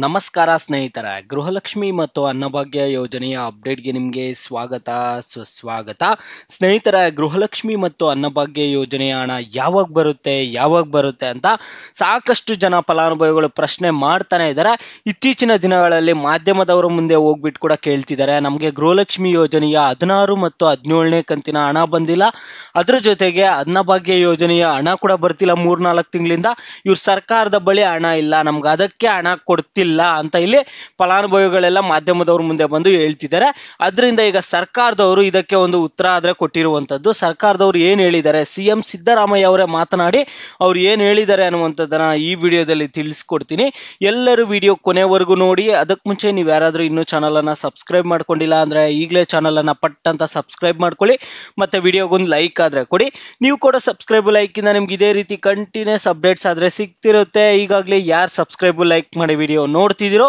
ನಮಸ್ಕಾರ ಸ್ನೇಹಿತರೆ, ಗೃಹಲಕ್ಷ್ಮಿ ಮತ್ತು ಅನ್ನಭಾಗ್ಯ ಯೋಜನೆಯ ಅಪ್ಡೇಟ್ಗೆ ನಿಮಗೆ ಸ್ವಾಗತ ಸುಸ್ವಾಗತ. ಸ್ನೇಹಿತರೆ, ಗೃಹಲಕ್ಷ್ಮಿ ಮತ್ತು ಅನ್ನಭಾಗ್ಯ ಯೋಜನೆಯ ಹಣ ಯಾವಾಗ ಬರುತ್ತೆ ಅಂತ ಸಾಕಷ್ಟು ಜನ ಫಲಾನುಭವಿಗಳು ಪ್ರಶ್ನೆ ಮಾಡ್ತಾನೆ ಇದ್ದಾರೆ. ಇತ್ತೀಚಿನ ದಿನಗಳಲ್ಲಿ ಮಾಧ್ಯಮದವರ ಮುಂದೆ ಹೋಗ್ಬಿಟ್ಟು ಕೂಡ ಕೇಳ್ತಿದ್ದಾರೆ, ನಮಗೆ ಗೃಹಲಕ್ಷ್ಮಿ ಯೋಜನೆಯ 16 ಮತ್ತು 17ನೇ ಕಂತಿನ ಹಣ ಬಂದಿಲ್ಲ, ಅದ್ರ ಜೊತೆಗೆ ಅನ್ನಭಾಗ್ಯ ಯೋಜನೆಯ ಹಣ ಕೂಡ ಬರ್ತಿಲ್ಲ 3-4 ತಿಂಗಳಿಂದ. ಇವ್ರ ಸರ್ಕಾರದ ಬಳಿ ಹಣ ಇಲ್ಲ, ನಮ್ಗೆ ಅದಕ್ಕೆ ಹಣ ಕೊಡ್ತಿಲ್ಲ ಅಂತ ಇಲ್ಲಿ ಫಲಾನುಭವಿಗಳೆಲ್ಲ ಮಾಧ್ಯಮದವ್ರ ಮುಂದೆ ಬಂದು ಹೇಳ್ತಿದ್ದಾರೆ. ಅದರಿಂದ ಈಗ ಸರ್ಕಾರದವರು ಇದಕ್ಕೆ ಒಂದು ಉತ್ತರ ಆದ್ರೆ ಕೊಟ್ಟಿರುವಂತದ್ದು. ಸರ್ಕಾರದವರು ಏನ್ ಹೇಳಿದ್ದಾರೆ, ಸಿಎಂ ಸಿದ್ದರಾಮಯ್ಯ ಅವರೇ ಮಾತನಾಡಿ ಅವ್ರು ಏನ್ ಹೇಳಿದ್ದಾರೆ ಅನ್ನುವಂಥದ್ದನ್ನ ಈ ವಿಡಿಯೋದಲ್ಲಿ ತಿಳಿಸ್ಕೊಡ್ತೀನಿ. ಎಲ್ಲರೂ ವಿಡಿಯೋ ಕೊನೆವರೆಗೂ ನೋಡಿ. ಅದಕ್ಕೆ ಮುಂಚೆ ನೀವು ಯಾರಾದ್ರೂ ಇನ್ನೂ ಚಾನಲ್ ಅನ್ನ ಸಬ್ಸ್ಕ್ರೈಬ್ ಮಾಡ್ಕೊಂಡಿಲ್ಲ ಅಂದ್ರೆ ಈಗಲೇ ಚಾನಲ್ ಅನ್ನ ಪಟ್ ಅಂತ ಸಬ್ಸ್ಕ್ರೈಬ್ ಮಾಡ್ಕೊಳ್ಳಿ. ಮತ್ತೆ ವಿಡಿಯೋಗೊಂದು ಲೈಕ್ ಆದ್ರೆ ಕೊಡಿ. ನೀವು ಕೂಡ ಸಬ್ಸ್ಕ್ರೈಬ್ ಲೈಕ್ ಇಂದ ನಿಮ್ಗೆ ಇದೇ ರೀತಿ ಕಂಟಿನ್ಯೂಸ್ ಅಪ್ಡೇಟ್ಸ್ ಆದ್ರೆ ಸಿಗ್ತಿರುತ್ತೆ. ಈಗಾಗಲೇ ಯಾರು ಸಬ್ಸ್ಕ್ರೈಬ್ ಲೈಕ್ ಮಾಡಿ ವಿಡಿಯೋ ನೋಡ್ತಿದ್ದೀರೋ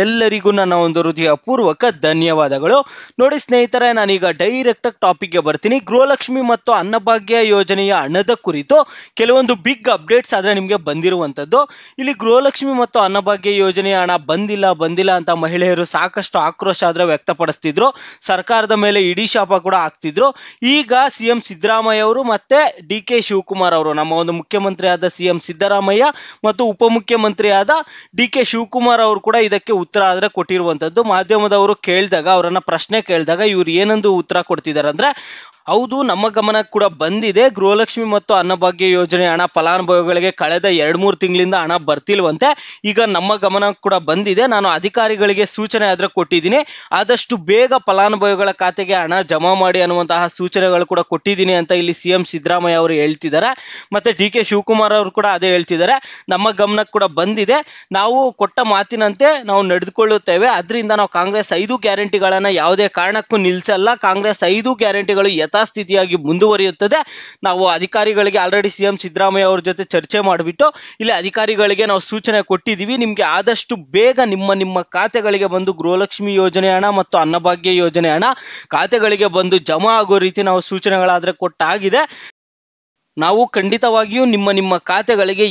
ಎಲ್ಲರಿಗೂ ನನ್ನ ಒಂದು ಹೃದಯಪೂರ್ವಕ ಧನ್ಯವಾದಗಳು. ನೋಡಿ ಸ್ನೇಹಿತರೆ, ನಾನೀಗ ಡೈರೆಕ್ಟ್ ಟಾಪಿಕ್ಗೆ ಬರ್ತೀನಿ. ಗೃಹಲಕ್ಷ್ಮಿ ಮತ್ತು ಅನ್ನಭಾಗ್ಯ ಯೋಜನೆಯ ಹಣದ ಕುರಿತು ಕೆಲವೊಂದು ಬಿಗ್ ಅಪ್ಡೇಟ್ಸ್ ಆದ್ರೆ ನಿಮಗೆ ಬಂದಿರುವಂತದ್ದು. ಇಲ್ಲಿ ಗೃಹಲಕ್ಷ್ಮಿ ಮತ್ತು ಅನ್ನಭಾಗ್ಯ ಯೋಜನೆಯ ಹಣ ಬಂದಿಲ್ಲ ಅಂತ ಮಹಿಳೆಯರು ಸಾಕಷ್ಟು ಆಕ್ರೋಶ ಆದ್ರೆ ವ್ಯಕ್ತಪಡಿಸ್ತಿದ್ರು, ಸರ್ಕಾರದ ಮೇಲೆ ಇಡೀ ಶಾಪ ಕೂಡ ಹಾಕ್ತಿದ್ರು. ಈಗ ಸಿಎಂ ಸಿದ್ದರಾಮಯ್ಯ ಅವರು ಮತ್ತೆ ಡಿ.ಕೆ. ಶಿವಕುಮಾರ್ ಅವರು, ನಮ್ಮ ಒಂದು ಮುಖ್ಯಮಂತ್ರಿ ಆದ ಸಿಎಂ ಸಿದ್ದರಾಮಯ್ಯ ಮತ್ತು ಉಪಮುಖ್ಯಮಂತ್ರಿ ಆದ ಡಿ.ಕೆ. ಶಿವಕುಮಾರ್ ಅವರು ಕೂಡ ಇದಕ್ಕೆ ಉತ್ತರ ಆದ್ರೆ ಕೊಟ್ಟಿರುವಂತದ್ದು. ಮಾಧ್ಯಮದವರು ಕೇಳಿದಾಗ, ಅವರನ್ನ ಪ್ರಶ್ನೆ ಕೇಳಿದಾಗ ಇವ್ರು ಏನಂದು ಉತ್ತರ ಕೊಡ್ತಿದ್ದಾರೆ ಅಂದ್ರೆ, ಹೌದು, ನಮ್ಮ ಗಮನಕ್ಕೆ ಕೂಡ ಬಂದಿದೆ, ಗೃಹಲಕ್ಷ್ಮಿ ಮತ್ತು ಅನ್ನಭಾಗ್ಯ ಯೋಜನೆ ಹಣ ಫಲಾನುಭವಿಗಳಿಗೆ ಕಳೆದ 2-3 ತಿಂಗಳಿಂದ ಹಣ ಬರ್ತಿಲ್ವಂತೆ. ಈಗ ನಮ್ಮ ಗಮನಕ್ಕೆ ಕೂಡ ಬಂದಿದೆ, ನಾನು ಅಧಿಕಾರಿಗಳಿಗೆ ಸೂಚನೆ ಆದ್ರೆ ಕೊಟ್ಟಿದ್ದೀನಿ, ಆದಷ್ಟು ಬೇಗ ಫಲಾನುಭವಿಗಳ ಖಾತೆಗೆ ಹಣ ಜಮಾ ಮಾಡಿ ಅನ್ನುವಂತಹ ಸೂಚನೆಗಳು ಕೂಡ ಕೊಟ್ಟಿದ್ದೀನಿ ಅಂತ ಇಲ್ಲಿ ಸಿಎಂ ಸಿದ್ದರಾಮಯ್ಯ ಅವರು ಹೇಳ್ತಿದ್ದಾರೆ. ಮತ್ತೆ ಡಿ.ಕೆ. ಶಿವಕುಮಾರ್ ಅವರು ಕೂಡ ಅದೇ ಹೇಳ್ತಿದ್ದಾರೆ, ನಮ್ಮ ಗಮನಕ್ಕೆ ಕೂಡ ಬಂದಿದೆ, ನಾವು ಕೊಟ್ಟ ಮಾತಿನಂತೆ ನಾವು ನಡೆದುಕೊಳ್ಳುತ್ತೇವೆ, ಅದರಿಂದ ನಾವು ಕಾಂಗ್ರೆಸ್ 5 ಗ್ಯಾರಂಟಿಗಳನ್ನ ಯಾವುದೇ ಕಾರಣಕ್ಕೂ ನಿಲ್ಲಿಸಲ್ಲ, ಕಾಂಗ್ರೆಸ್ 5 ಗ್ಯಾರಂಟಿಗಳು ಯಥಾಸ್ಥಿತಿಯಾಗಿ ಮುಂದುವರಿಯುತ್ತದೆ. ನಾವು ಅಧಿಕಾರಿಗಳಿಗೆ ಆಲ್ರೆಡಿ ಸಿಎಂ ಸಿದ್ದರಾಮಯ್ಯ ಅವ್ರ ಜೊತೆ ಚರ್ಚೆ ಮಾಡಿಬಿಟ್ಟು ಇಲ್ಲಿ ಅಧಿಕಾರಿಗಳಿಗೆ ನಾವು ಸೂಚನೆ ಕೊಟ್ಟಿದ್ದೀವಿ, ನಿಮಗೆ ಆದಷ್ಟು ಬೇಗ ನಿಮ್ಮ ಖಾತೆಗಳಿಗೆ ಬಂದು ಗೃಹಲಕ್ಷ್ಮಿ ಯೋಜನೆ ಹಣ ಮತ್ತು ಅನ್ನಭಾಗ್ಯ ಯೋಜನೆ ಹಣ ಖಾತೆಗಳಿಗೆ ಬಂದು ಜಮಾ ಆಗೋ ರೀತಿ ನಾವು ಸೂಚನೆಗಳಾದ್ರೆ ಕೊಟ್ಟಾಗಿದೆ. ನಾವು ಖಂಡಿತವಾಗಿಯೂ ನಿಮ್ಮ ಖಾತೆಗಳಿಗೆ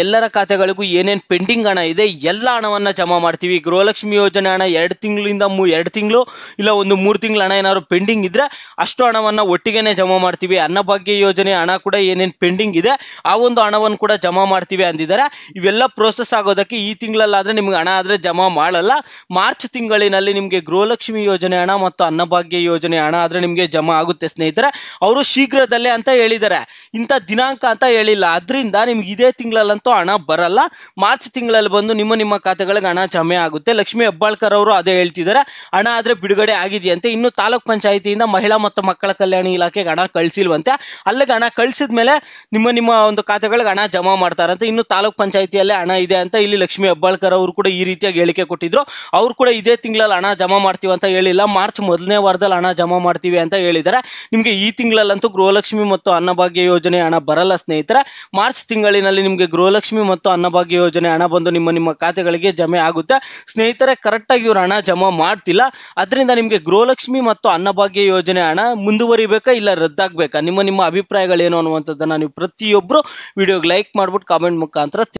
ಎಲ್ಲರ ಖಾತೆಗಳಿಗೂ ಏನೇನು ಪೆಂಡಿಂಗ್ ಹಣ ಇದೆ ಎಲ್ಲ ಹಣವನ್ನ ಜಮಾ ಮಾಡ್ತೀವಿ. ಗೃಹಲಕ್ಷ್ಮಿ ಯೋಜನೆ ಹಣ 2 ತಿಂಗಳಿಂದ 2 ತಿಂಗಳು ಇಲ್ಲ 3 ತಿಂಗಳ ಹಣ ಏನಾದ್ರು ಪೆಂಡಿಂಗ್ ಇದ್ರೆ ಅಷ್ಟು ಹಣವನ್ನ ಒಟ್ಟಿಗೆನೆ ಜಮಾ ಮಾಡ್ತೀವಿ. ಅನ್ನಭಾಗ್ಯ ಯೋಜನೆ ಹಣ ಕೂಡ ಏನೇನು ಪೆಂಡಿಂಗ್ ಇದೆ ಆ ಒಂದು ಹಣವನ್ನು ಕೂಡ ಜಮಾ ಮಾಡ್ತೀವಿ ಅಂದಿದ್ದಾರೆ. ಇವೆಲ್ಲ ಪ್ರೋಸೆಸ್ ಆಗೋದಕ್ಕೆ ಈ ತಿಂಗಳಲ್ಲಾದ್ರೆ ನಿಮ್ಗೆ ಹಣ ಆದ್ರೆ ಜಮಾ ಮಾಡಲ್ಲ, ಮಾರ್ಚ್ ತಿಂಗಳಿನಲ್ಲಿ ನಿಮಗೆ ಗೃಹಲಕ್ಷ್ಮಿ ಯೋಜನೆ ಹಣ ಮತ್ತು ಅನ್ನಭಾಗ್ಯ ಯೋಜನೆ ಹಣ ಆದ್ರೆ ನಿಮಗೆ ಜಮಾ ಆಗುತ್ತೆ ಸ್ನೇಹಿತರೆ. ಅವರು ಶೀಘ್ರದಲ್ಲೇ ಅಂತ ಹೇಳಿದ್ದಾರೆ, ಇಂಥ ದಿನಾಂಕ ಅಂತ ಹೇಳಿಲ್ಲ. ಅದರಿಂದ ನಿಮ್ಗೆ ಇದೇ ತಿಂಗಳಲ್ಲಂತೂ ಹಣ ಬರಲ್ಲ, ಮಾರ್ಚ್ ತಿಂಗಳಲ್ಲಿ ಬಂದು ನಿಮ್ಮ ಖಾತೆಗಳಿಗೆ ಹಣ ಜಮೆ ಆಗುತ್ತೆ. ಲಕ್ಷ್ಮೀ ಹೆಬ್ಬಾಳ್ಕರ್ ಅವರು ಅದೇ ಹೇಳ್ತಿದ್ದಾರೆ, ಹಣ ಆದ್ರೆ ಬಿಡುಗಡೆ ಆಗಿದೆಯಂತೆ. ಇನ್ನು ತಾಲೂಕ್ ಪಂಚಾಯಿತಿಯಿಂದ ಮಹಿಳಾ ಮತ್ತು ಮಕ್ಕಳ ಕಲ್ಯಾಣ ಇಲಾಖೆಗೆ ಹಣ ಕಳಿಸಿಲ್ವಂತೆ, ಅಲ್ಲಿಗೆ ಹಣ ಕಳಿಸಿದ ಮೇಲೆ ನಿಮ್ಮ ಒಂದು ಖಾತೆಗಳಿಗೆ ಹಣ ಜಮಾ ಮಾಡ್ತಾರಂತೆ. ಇನ್ನು ತಾಲೂಕ್ ಪಂಚಾಯಿತಿಯಲ್ಲೇ ಹಣ ಇದೆ ಅಂತ ಇಲ್ಲಿ ಲಕ್ಷ್ಮೀ ಹೆಬ್ಬಾಳ್ಕರ್ ಅವರು ಕೂಡ ಈ ರೀತಿಯಾಗಿ ಹೇಳಿಕೆ ಕೊಟ್ಟಿದ್ರು. ಅವ್ರು ಕೂಡ ಇದೇ ತಿಂಗಳಲ್ಲಿ ಹಣ ಜಮಾ ಮಾಡ್ತೀವಿ ಅಂತ ಹೇಳಿಲ್ಲ, ಮಾರ್ಚ್ ಮೊದಲನೇ ವಾರದಲ್ಲಿ ಹಣ ಜಮಾ ಮಾಡ್ತೀವಿ ಅಂತ ಹೇಳಿದ್ದಾರೆ. ನಿಮಗೆ ಈ ತಿಂಗಳಲ್ಲಂತೂ ಗೃಹಲಕ್ಷ್ಮಿ ಮತ್ತು ಅನ್ನಭಾಗ್ಯ ಯೋಜನೆ ಹಣ ಬರಲ್ಲ ಸ್ನೇಹಿತರೆ. ಮಾರ್ಚ್ ತಿಂಗಳಿನಲ್ಲಿ ನಿಮಗೆ ಗೃಹಲಕ್ಷ್ಮಿ ಮತ್ತು ಅನ್ನಭಾಗ್ಯ ಯೋಜನೆ ಹಣ ಬಂದು ನಿಮ್ಮ ಖಾತೆಗಳಿಗೆ ಜಮೆ ಆಗುತ್ತೆ ಸ್ನೇಹಿತರೆ. ಕರೆಕ್ಟ್ ಆಗಿ ಇವ್ರು ಹಣ ಜಮಾ ಮಾಡ್ತಿಲ್ಲ, ಅದರಿಂದ ನಿಮಗೆ ಗೃಹಲಕ್ಷ್ಮಿ ಮತ್ತು ಅನ್ನಭಾಗ್ಯ ಯೋಜನೆ ಹಣ ಮುಂದುವರಿಬೇಕಾ ಇಲ್ಲ ರದ್ದಾಗಬೇಕಾ, ನಿಮ್ಮ ಅಭಿಪ್ರಾಯಗಳೇನು ಅನ್ನುವಂಥದ್ದನ್ನ ನೀವು ಪ್ರತಿಯೊಬ್ಬರು ವಿಡಿಯೋಗೆ ಲೈಕ್ ಮಾಡ್ಬಿಟ್ಟು ಕಾಮೆಂಟ್ ಮುಖಾಂತರ